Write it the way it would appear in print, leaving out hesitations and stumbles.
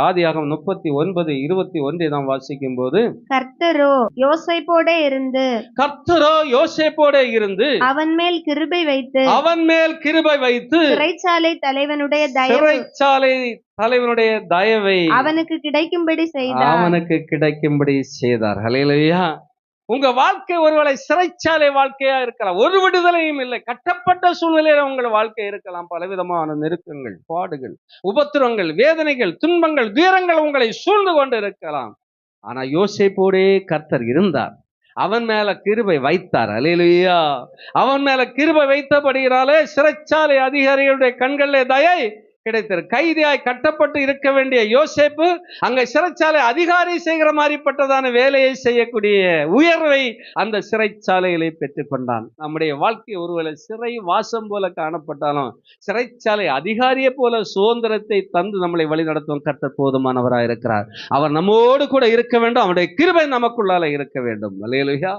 ஆதியாகமம் 39:21 நாம் வாசிக்கும் போது, கர்த்தரோ யோசேப்போடே இருந்து அவன் மேல் கிருபை வைத்து சிறைச்சாலை தலைவனுடைய தயவை அவனுக்கு கிடைக்கும்படி செய்தார். ஹல்லேலூயா. உங்க வாழ்க்கை ஒருவேளை சிறைச்சாலை வாழ்க்கையா இருக்கலாம், ஒரு விடுதலையும் இல்லை, கட்டப்பட்ட சூழ்நிலையில உங்கள் வாழ்க்கை இருக்கலாம். பலவிதமான நெருக்கங்கள், பாடுகள், உபத்திரங்கள், வேதனைகள், துன்பங்கள், துயரங்கள் உங்களை சூழ்ந்து கொண்டு இருக்கலாம். ஆனா யோசேப்போடே கர்த்தர் இருந்தார், அவன் மேல கிருபை வைத்தார். ஹல்லேலூயா. அவன் மேல கிருபை வைத்தபடியினாலே சிறைச்சாலை அதிகாரிகளுடைய கண்களிலே தயை கிடைத்தது. கைதியாய் கட்டப்பட்டு இருக்க வேண்டிய யோசேப்பு அங்க சிறைச்சாலை அதிகாரி செய்கிற மாதிரிப்பட்டதான வேலையை செய்யக்கூடிய உயர்வை அந்த சிறைச்சாலைகளை பெற்றுக்கொண்டான். நம்முடைய வாழ்க்கை ஒருவேளை சிறை வாசம் போல காணப்பட்டாலும் சிறைச்சாலை அதிகாரியை போல சுதந்திரத்தை தந்து நம்மளை வழிநடத்தும் கர்த்தர் போதுமானவராய் இருக்கிறார். அவர் நம்மோடு கூட இருக்க வேண்டும், அவருடைய கிருபை நமக்குள்ளால இருக்க வேண்டும். அல்லேலூயா.